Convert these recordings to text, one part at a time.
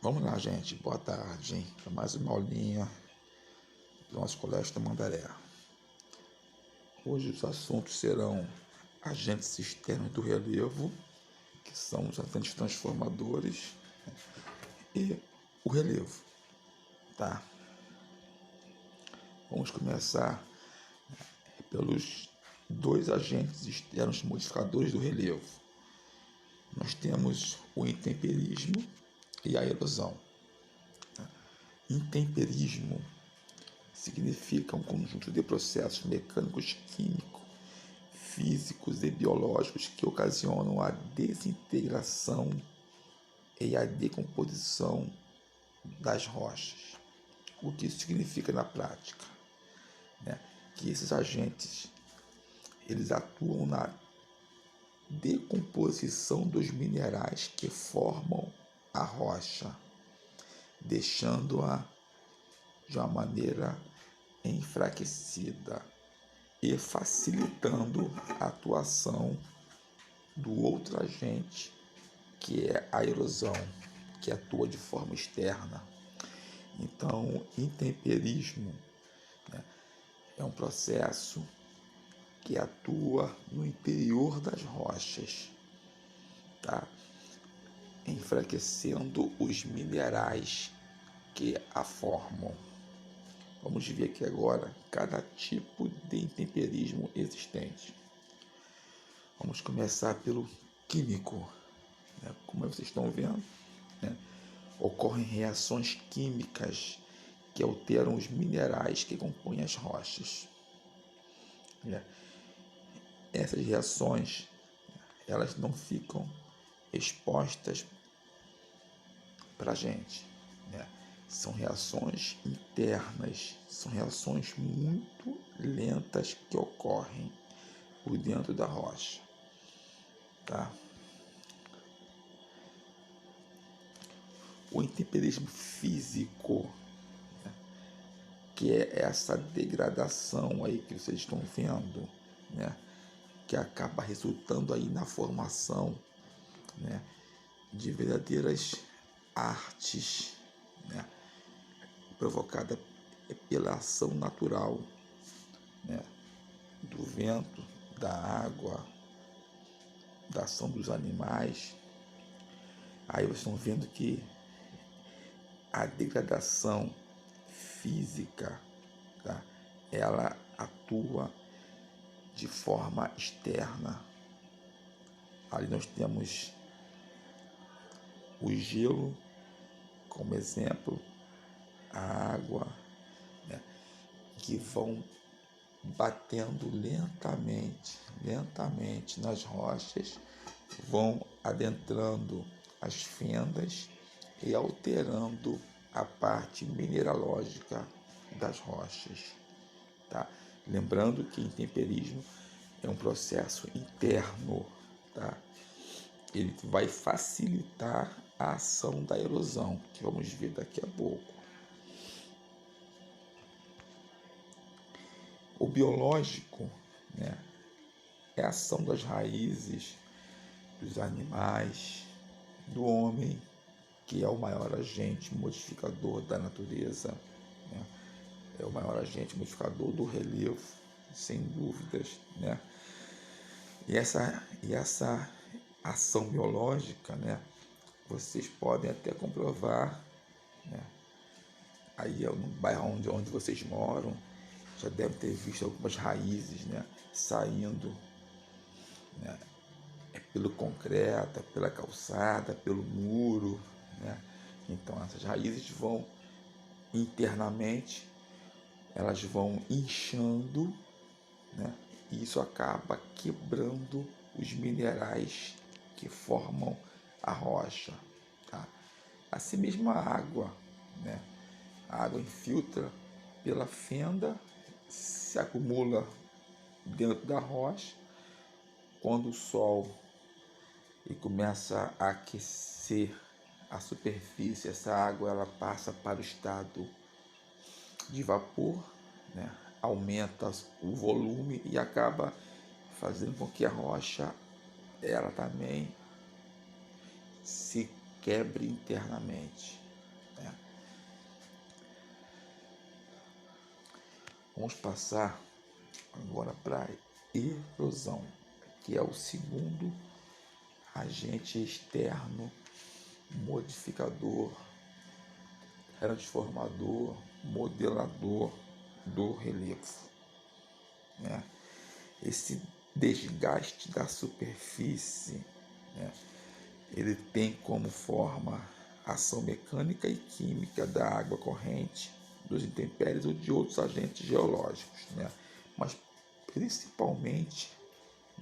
Vamos lá, gente. Boa tarde, hein? Para mais uma aulinha do nosso Colégio Tamandaré. Hoje os assuntos serão agentes externos do relevo, que são os agentes transformadores, e o relevo, tá? Vamos começar pelos dois agentes externos modificadores do relevo. Nós temos o intemperismo e a erosão. Intemperismo significa um conjunto de processos mecânicos, químicos, físicos e biológicos que ocasionam a desintegração e a decomposição das rochas. O que isso significa na prática? Que esses agentes eles atuam na decomposição dos minerais que formam a rocha, deixando-a de uma maneira enfraquecida e facilitando a atuação do outro agente, que é a erosão, que atua de forma externa. Então, intemperismo, é um processo que atua no interior das rochas, tá? Enfraquecendo os minerais que a formam. Vamos ver aqui agora cada tipo de intemperismo existente. Vamos começar pelo químico. Como vocês estão vendo, ocorrem reações químicas que alteram os minerais que compõem as rochas. Essas reações elas não ficam expostas para a gente. São reações internas, são reações muito lentas que ocorrem por dentro da rocha. Tá? O intemperismo físico, que é essa degradação aí que vocês estão vendo, que acaba resultando aí na formação, de verdadeiras artes, provocada pela ação natural, do vento, da água, da ação dos animais. Aí vocês estão vendo que a degradação física, tá? Ela atua de forma externa. Ali nós temos o gelo como exemplo, a água, que vão batendo lentamente nas rochas, vão adentrando as fendas e alterando a parte mineralógica das rochas. Tá? Lembrando que intemperismo é um processo interno, tá? Ele vai facilitar a ação da erosão, que vamos ver daqui a pouco. O biológico, é a ação das raízes dos animais, do homem, que é o maior agente modificador da natureza, é o maior agente modificador do relevo, sem dúvidas, E essa ação biológica, vocês podem até comprovar, aí no bairro onde vocês moram, já deve ter visto algumas raízes, saindo, pelo concreto, pela calçada, pelo muro, Então essas raízes vão internamente, elas vão inchando, e isso acaba quebrando os minerais que formam a rocha. Tá? Assim mesmo a água, a água infiltra pela fenda, se acumula dentro da rocha. Quando o sol começa a aquecer a superfície, essa água ela passa para o estado de vapor, aumenta o volume e acaba fazendo com que a rocha ela também se quebre internamente. Vamos passar agora para a erosão, que é o segundo agente externo modificador, transformador, modelador do relevo, né? Esse desgaste da superfície, né, ele tem como forma a ação mecânica e química da água corrente, dos intempéries ou de outros agentes geológicos, né? Mas principalmente,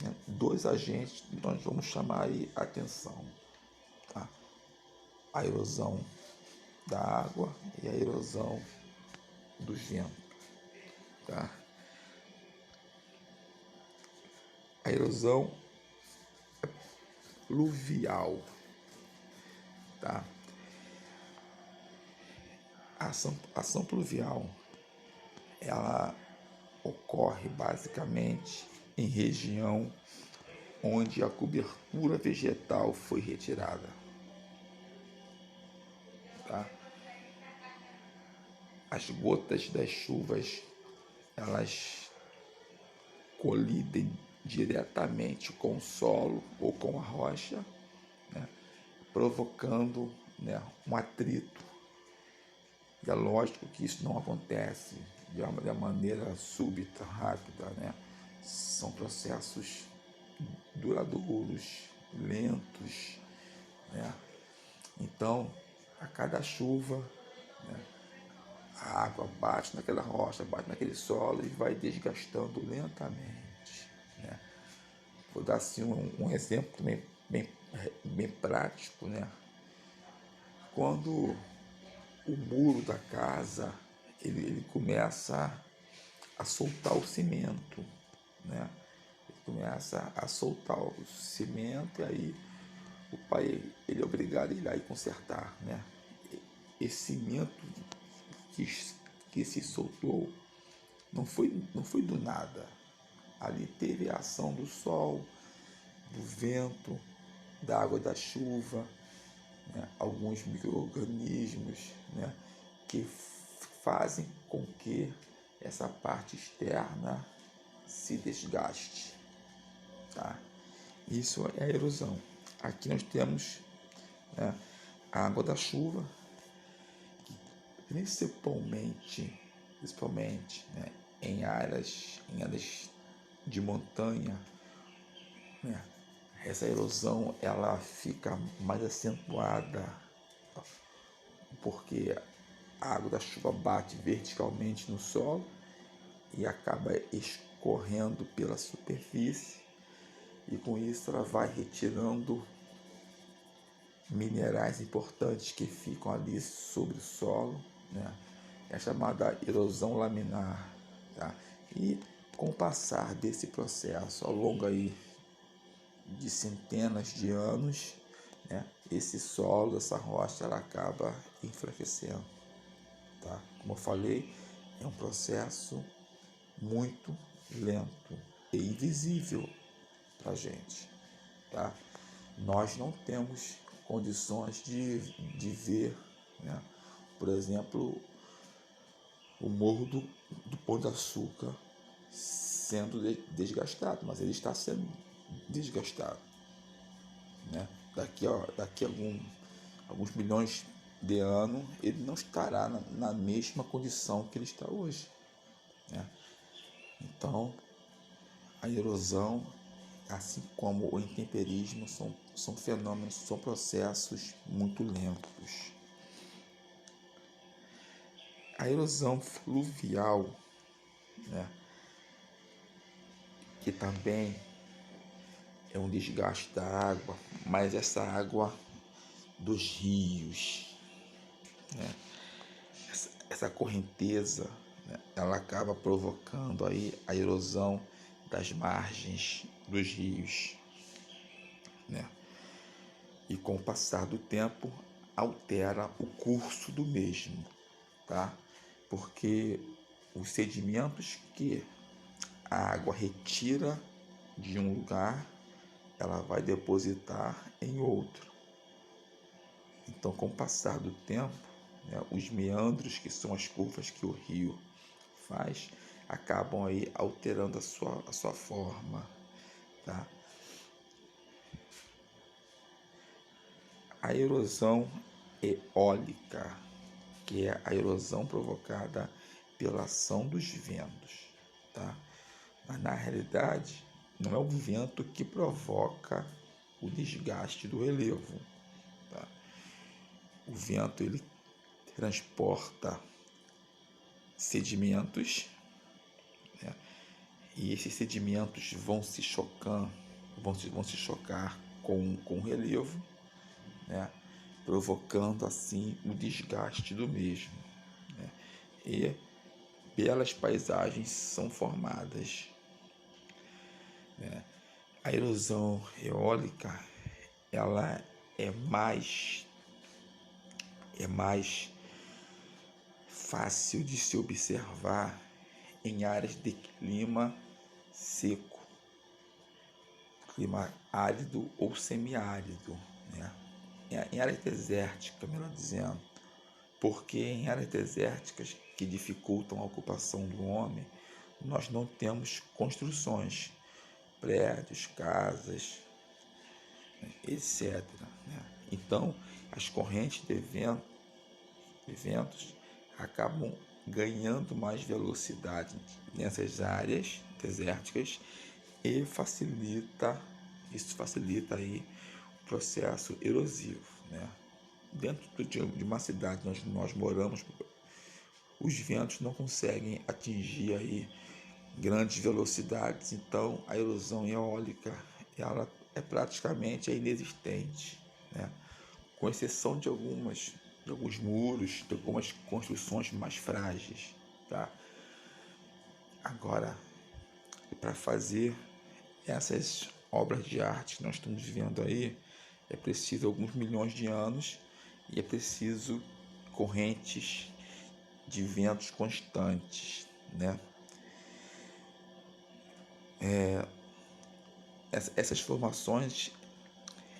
né, dois agentes que nós vamos chamar aí a atenção, tá? A erosão da água e a erosão do vento, tá? A erosão pluvial, tá? A ação pluvial, ela ocorre basicamente em região onde a cobertura vegetal foi retirada, tá? As gotas das chuvas, elas colidem diretamente com o solo ou com a rocha, né, provocando, né, um atrito. E é lógico que isso não acontece de uma maneira súbita, rápida, né? São processos duradouros, lentos, né? Então, a cada chuva, né, a água bate naquela rocha, bate naquele solo e vai desgastando lentamente, né? Vou dar assim um exemplo também bem prático, né? Quando o muro da casa ele começa a soltar o cimento, né? Ele começa a soltar o cimento e aí o pai ele é obrigado a ir lá e consertar, né? Esse cimento que, que se soltou não foi do nada. Ali teve a ação do sol, do vento, da água da chuva, né? Alguns micro-organismos, né, que fazem com que essa parte externa se desgaste, tá? Isso é a erosão. Aqui nós temos, né, a água da chuva, principalmente, né, em áreas de montanha, né, essa erosão ela fica mais acentuada porque a água da chuva bate verticalmente no solo e acaba escorrendo pela superfície, e com isso ela vai retirando minerais importantes que ficam ali sobre o solo, né? É chamada erosão laminar, tá? E com o passar desse processo ao longo aí de centenas de anos, né, esse solo, essa rocha, ela acaba enfraquecendo, tá? Como eu falei, é um processo muito lento e invisível para a gente, tá? Nós não temos condições de ver, né, por exemplo, o Morro do Pão de Açúcar sendo desgastado, mas ele está sendo desgastado, né? Daqui a alguns milhões de anos ele não estará na mesma condição que ele está hoje, né? Então, a erosão, assim como o intemperismo, são fenômenos, são processos muito lentos. A erosão fluvial, né, que também é um desgaste da água, mas essa água dos rios, né, essa correnteza, né, ela acaba provocando aí a erosão das margens dos rios, né? E com o passar do tempo altera o curso do mesmo, tá? Porque os sedimentos que a água retira de um lugar, ela vai depositar em outro. Então, com o passar do tempo, né, os meandros, que são as curvas que o rio faz, acabam aí alterando a sua forma, tá? A erosão eólica, que é a erosão provocada pela ação dos ventos, tá? Mas na realidade não é o vento que provoca o desgaste do relevo, tá? O vento ele transporta sedimentos, né? E esses sedimentos vão se chocar com o relevo, né? Provocando assim o desgaste do mesmo, né? E belas paisagens são formadas, né? A erosão eólica ela é mais fácil de se observar em áreas de clima seco, clima árido ou semiárido, né? Em áreas desérticas, melhor dizendo, porque em áreas desérticas que dificultam a ocupação do homem, nós não temos construções, prédios, casas, etc., né? Então, as correntes de ventos acabam ganhando mais velocidade nessas áreas desérticas e isso facilita aí o processo erosivo, né? Dentro de uma cidade onde nós moramos, os ventos não conseguem atingir aí grandes velocidades, então a erosão eólica ela é praticamente inexistente, né? Com exceção de alguns muros, de algumas construções mais frágeis, tá? Agora, para fazer essas obras de arte que nós estamos vendo aí, é preciso alguns milhões de anos e é preciso correntes de ventos constantes, né? Essas formações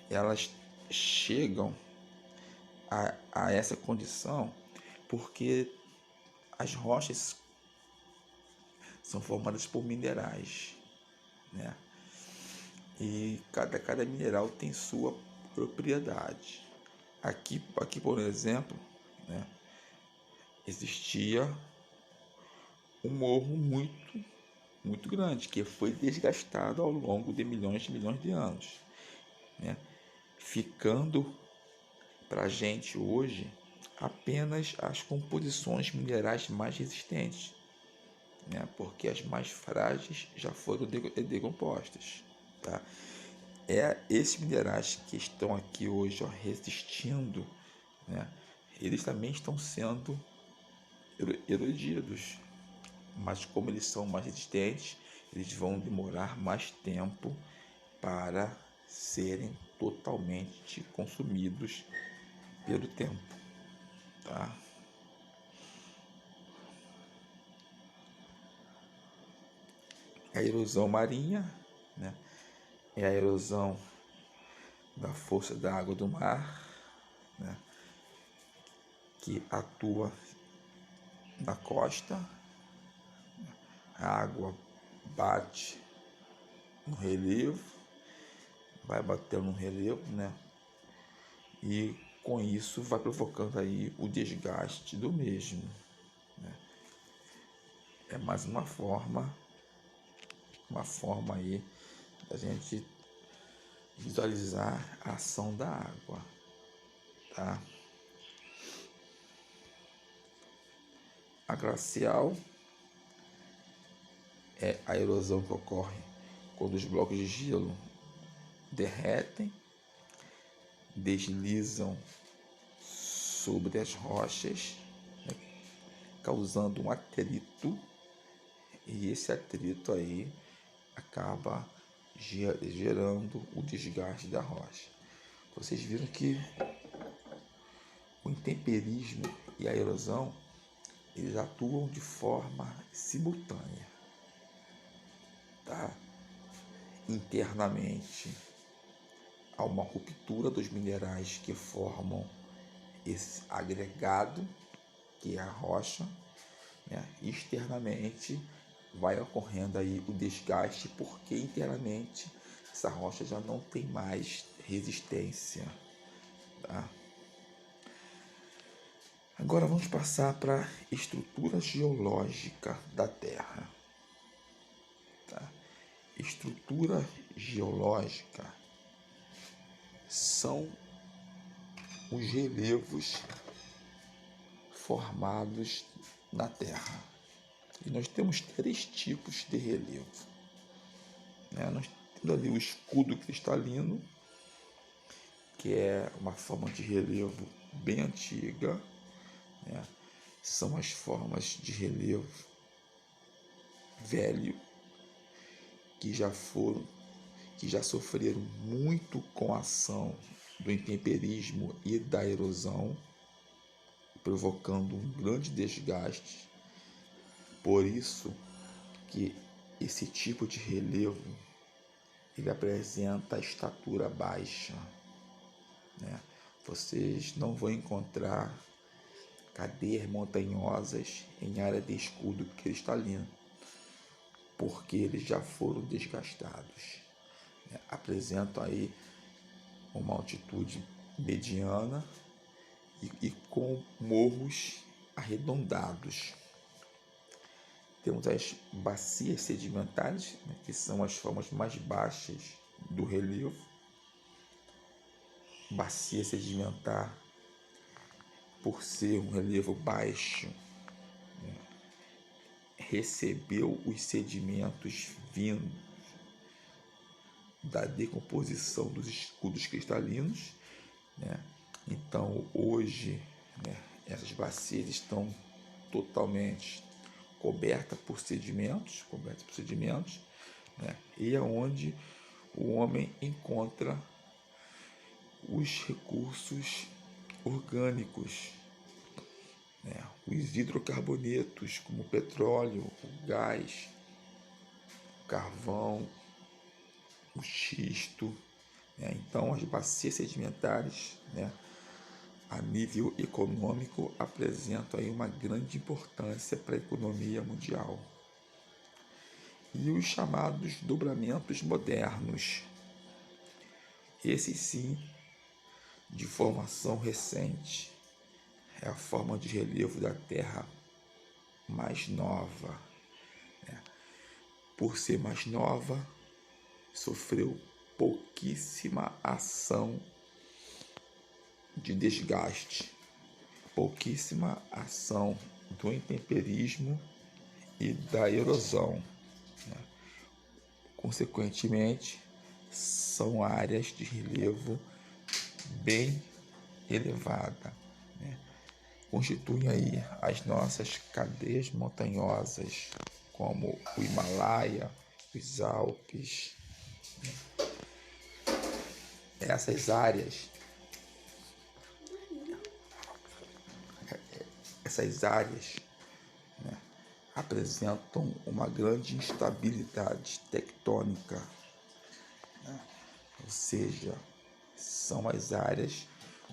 elas chegam a essa condição porque as rochas são formadas por minerais, né? E cada mineral tem sua propriedade. Aqui por exemplo, né, existia um morro muito grande que foi desgastado ao longo de milhões de anos, né? Ficando para a gente hoje apenas as composições minerais mais resistentes, né? Porque as mais frágeis já foram decompostas, tá? Esses minerais que estão aqui hoje, ó, resistindo, né? Eles também estão sendo erodidos, mas como eles são mais resistentes, eles vão demorar mais tempo para serem totalmente consumidos pelo tempo, tá? A erosão marinha, né, é a erosão da força da água do mar, né, que atua na costa. A água bate no relevo, vai batendo no relevo, né, e com isso vai provocando aí o desgaste do mesmo, né? É mais uma forma aí da gente visualizar a ação da água, tá? A glacial é a erosão que ocorre quando os blocos de gelo derretem, deslizam sobre as rochas, né, causando um atrito, e esse atrito aí acaba gerando o desgaste da rocha. Vocês viram que o intemperismo e a erosão eles atuam de forma simultânea, tá? Internamente há uma ruptura dos minerais que formam esse agregado que é a rocha, né? Externamente vai ocorrendo aí o desgaste, porque inteiramente essa rocha já não tem mais resistência, tá? Agora vamos passar para a estrutura geológica da Terra, tá? Estrutura geológica são os relevos formados na Terra. E nós temos 3 tipos de relevo, né? Nós temos ali o escudo cristalino, que é uma forma de relevo bem antiga, né? São as formas de relevo velho que já sofreram muito com a ação do intemperismo e da erosão, provocando um grande desgaste. Por isso que esse tipo de relevo ele apresenta a estatura baixa, né? Vocês não vão encontrar cadeias montanhosas em área de escudo cristalino, porque eles já foram desgastados, né? Apresentam aí uma altitude mediana e com morros arredondados. Temos as bacias sedimentares, né, que são as formas mais baixas do relevo. Bacia sedimentar, por ser um relevo baixo, né, recebeu os sedimentos vindos da decomposição dos escudos cristalinos, né? Então hoje, né, essas bacias estão totalmente cobertas por sedimentos, né? E é onde o homem encontra os recursos orgânicos, né? Os hidrocarbonetos, como o petróleo, o gás, o carvão, o xisto, né? Então as bacias sedimentares, né, a nível econômico apresentam aí uma grande importância para a economia mundial. E os chamados dobramentos modernos, esses sim, de formação recente, é a forma de relevo da Terra mais nova, né? Por ser mais nova, sofreu pouquíssima ação de desgaste, pouquíssima ação do intemperismo e da erosão, né? Consequentemente, são áreas de relevo bem elevada, né? Constituem aí as nossas cadeias montanhosas, como o Himalaia, os Alpes. Essas áreas, né, apresentam uma grande instabilidade tectônica, né? Ou seja, são as áreas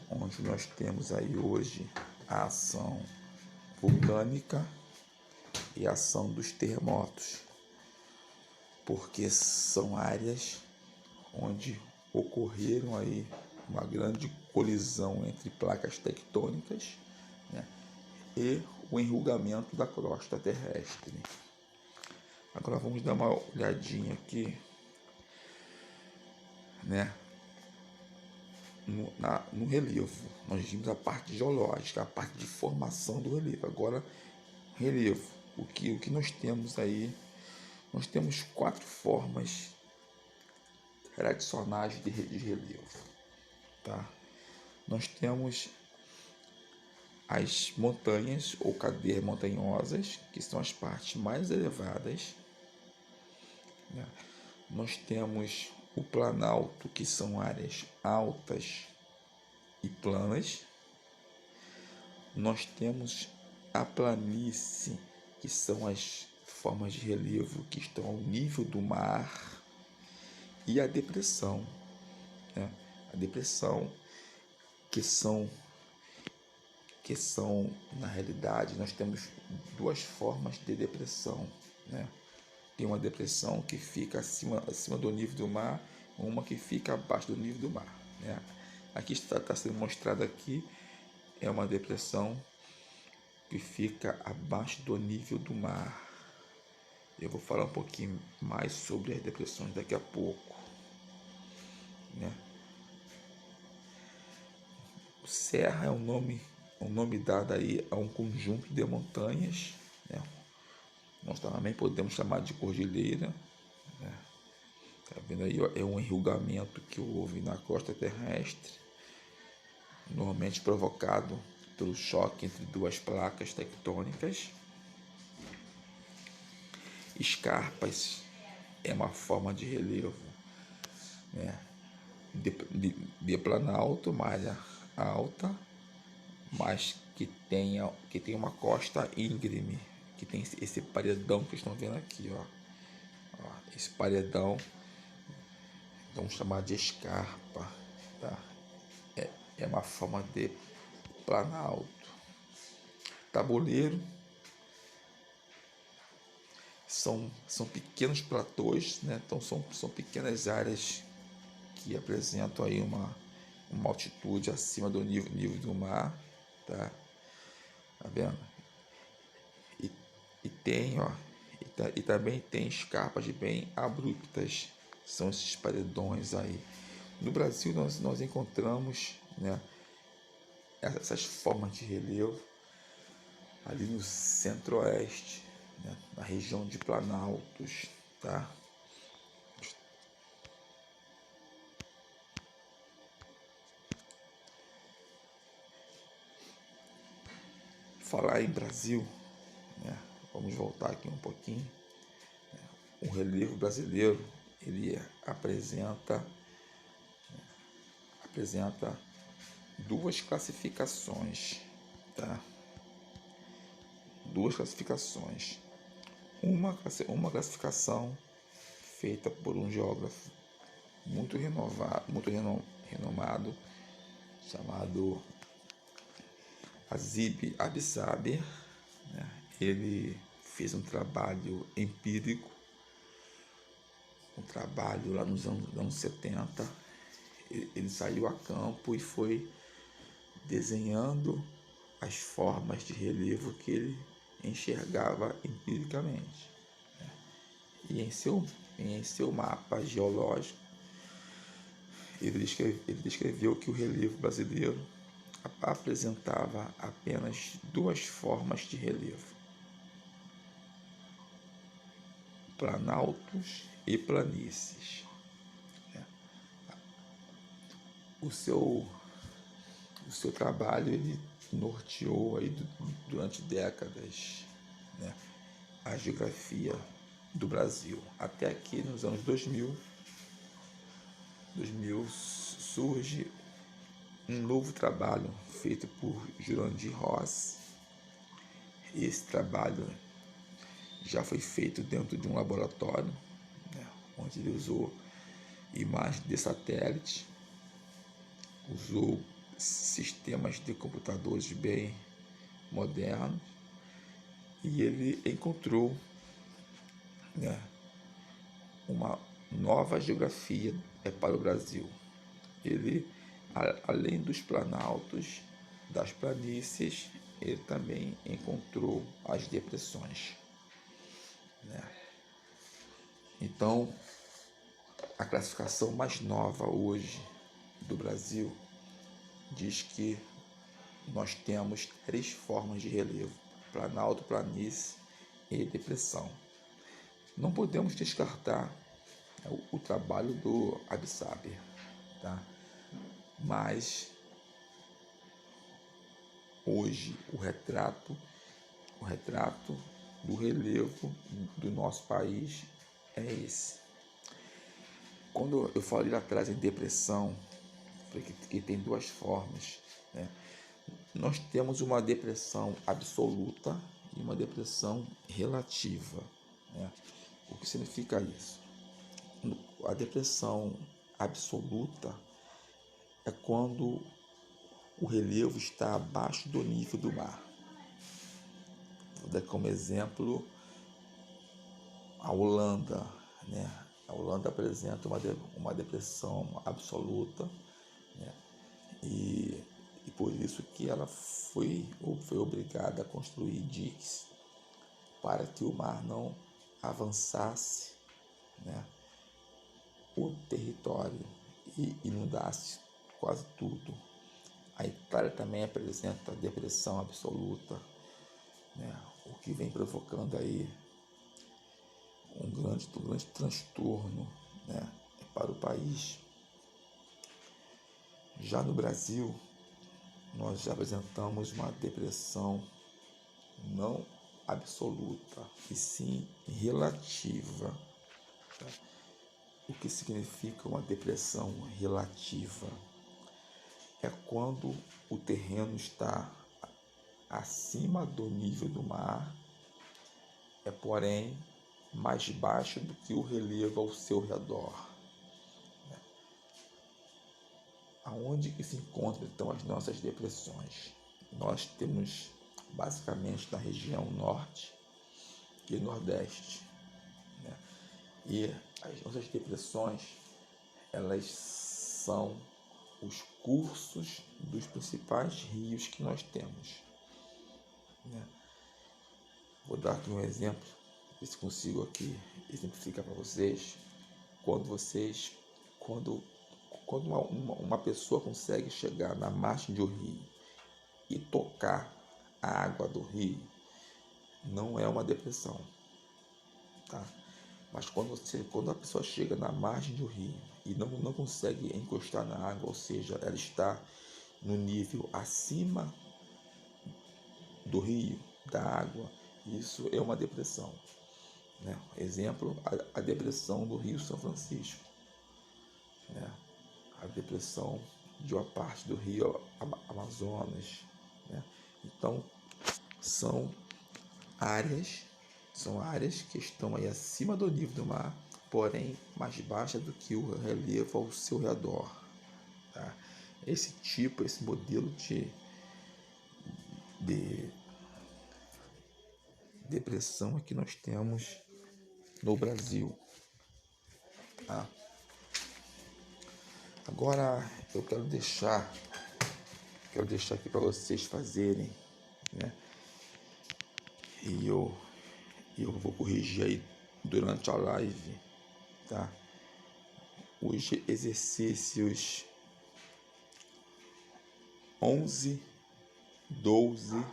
onde nós temos aí hoje a ação vulcânica e a ação dos terremotos, porque são áreas onde ocorreram aí uma grande colisão entre placas tectônicas, né, e o enrugamento da crosta terrestre. Agora vamos dar uma olhadinha aqui, né, no relevo. Nós vimos a parte geológica, a parte de formação do relevo. Agora, relevo. O que nós temos aí? Nós temos 4 formas tradicionais de relevo, tá? Nós temos as montanhas ou cadeias montanhosas, que são as partes mais elevadas, né? Nós temos o planalto, que são áreas altas e planas. Nós temos a planície, que são as formas de relevo que estão ao nível do mar, e a depressão, né? A depressão, que são, na realidade, nós temos 2 formas de depressão, né? tem uma depressão que fica acima do nível do mar, uma que fica abaixo do nível do mar, né? Aqui está sendo mostrado aqui, é uma depressão que fica abaixo do nível do mar. Eu vou falar um pouquinho mais sobre as depressões daqui a pouco, né? Serra é um nome dado aí a um conjunto de montanhas, né? Nós também podemos chamar de cordilheira, né? Tá vendo aí, ó, é um enrugamento que houve na costa terrestre, normalmente provocado pelo choque entre duas placas tectônicas. Escarpas é uma forma de relevo, né, de planalto, malha alta, mas que tem uma costa íngreme, que tem esse paredão que estão vendo aqui, ó, esse paredão, vamos chamar de escarpa, tá? É uma forma de planalto. Tabuleiro são pequenos platôs, né? Então são pequenas áreas que apresentam aí uma altitude acima do nível do mar, tá? Tá vendo? E tem, ó, e também tem escarpas bem abruptas, são esses paredões aí. No Brasil nós encontramos, né, essas formas de relevo ali no centro-oeste, né, na região de Planaltos, tá? Falar em Brasil, né, vamos voltar aqui um pouquinho. O relevo brasileiro, ele apresenta duas classificações, tá? Duas classificações. Uma classificação feita por um geógrafo muito renomado, chamado Azib Absaber, né? Ele fez um trabalho empírico, um trabalho lá nos anos 70. Ele saiu a campo e foi desenhando as formas de relevo que ele enxergava empiricamente. E em seu mapa geológico, ele descreveu que o relevo brasileiro apresentava apenas duas formas de relevo: planaltos e planícies. O seu trabalho ele norteou aí durante décadas, né, a geografia do Brasil. Até aqui nos anos 2000 surge um novo trabalho feito por Jurandir Ross. Esse trabalho já foi feito dentro de um laboratório, né, onde ele usou imagens de satélite, usou sistemas de computadores bem modernos, e ele encontrou, né, uma nova geografia para o Brasil. Ele, além dos planaltos, das planícies, ele também encontrou as depressões, né? Então, a classificação mais nova hoje do Brasil diz que nós temos três formas de relevo: planalto, planície e depressão. Não podemos descartar o trabalho do Absaber, tá? Mas hoje o retrato do relevo do nosso país é esse. Quando eu falei lá atrás em depressão, que tem duas formas, né? Nós temos uma depressão absoluta e uma depressão relativa, né? O que significa isso? A depressão absoluta é quando o relevo está abaixo do nível do mar. Vou dar como exemplo a Holanda, né? A Holanda apresenta uma depressão absoluta, né? E por isso que ela foi obrigada a construir diques para que o mar não avançasse, né, o território e inundasse quase tudo. A Itália também apresenta depressão absoluta, né, o que vem provocando aí um grande transtorno, né, para o país. Já no Brasil, nós já apresentamos uma depressão não absoluta, e sim relativa. Tá? O que significa uma depressão relativa? É quando o terreno está acima do nível do mar, porém mais baixo do que o relevo ao seu redor. Aonde que se encontram então as nossas depressões? Nós temos basicamente na região norte e nordeste, né? E as nossas depressões, elas são os cursos dos principais rios que nós temos, né? Vou dar aqui um exemplo, ver se consigo aqui exemplificar para vocês. Quando uma pessoa consegue chegar na margem de um rio e tocar a água do rio, não é uma depressão, tá? Mas quando a pessoa chega na margem do rio e não consegue encostar na água, ou seja, ela está no nível acima do rio, da água, isso é uma depressão, né? Exemplo, a depressão do Rio São Francisco, né? A depressão de uma parte do Rio Amazonas, né? Então, são áreas que estão aí acima do nível do mar, porém mais baixa do que o relevo ao seu redor, tá? Esse modelo de depressão é que nós temos no Brasil, tá? Agora eu quero deixar aqui para vocês fazerem, né? E eu vou corrigir aí durante a live, tá? Os exercícios 11, 12,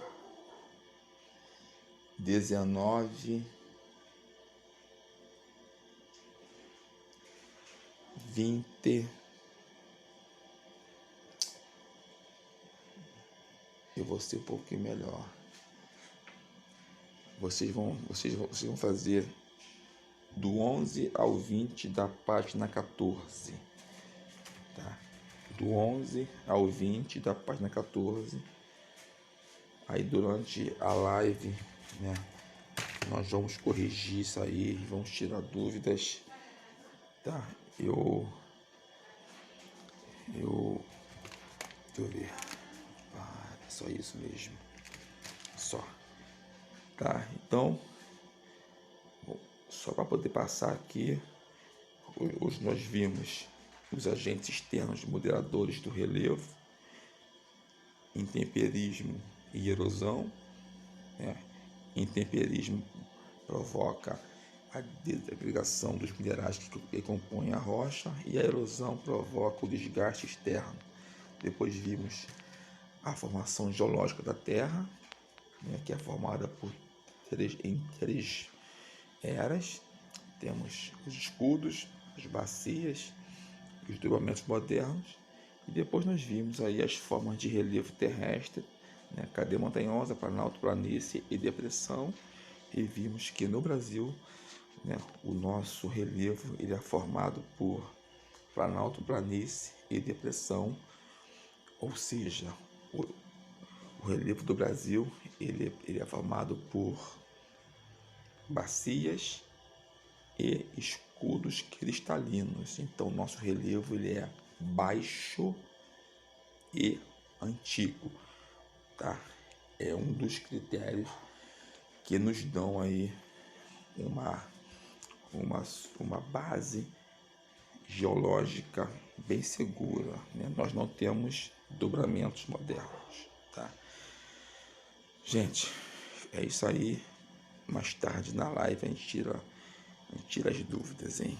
19, 20. Eu vou ser um pouquinho melhor. Vocês vão fazer do 11 ao 20 da página 14, tá? Do 11 ao 20 da página 14. Aí durante a live, né, nós vamos corrigir isso aí, vamos tirar dúvidas, tá? Deixa eu ver. É só isso mesmo. Só. Tá? Então, só para poder passar aqui, hoje nós vimos os agentes externos moderadores do relevo, intemperismo e erosão, né? Intemperismo provoca a desagregação dos minerais que compõem a rocha e a erosão provoca o desgaste externo. Depois vimos a formação geológica da Terra, né, que é formada em três eras. Temos os escudos, as bacias, os desdobramentos modernos, e depois nós vimos aí as formas de relevo terrestre, né, cadeia montanhosa, planalto, planície e depressão, e vimos que no Brasil, né, o nosso relevo ele é formado por planalto, planície e depressão, ou seja, o relevo do Brasil ele é formado por bacias e escudos cristalinos. Então, nosso relevo ele é baixo e antigo, tá? É um dos critérios que nos dão aí uma uma base geológica bem segura, né? Nós não temos dobramentos modernos, tá? Gente, é isso aí. Mais tarde na live a gente tira as dúvidas, hein?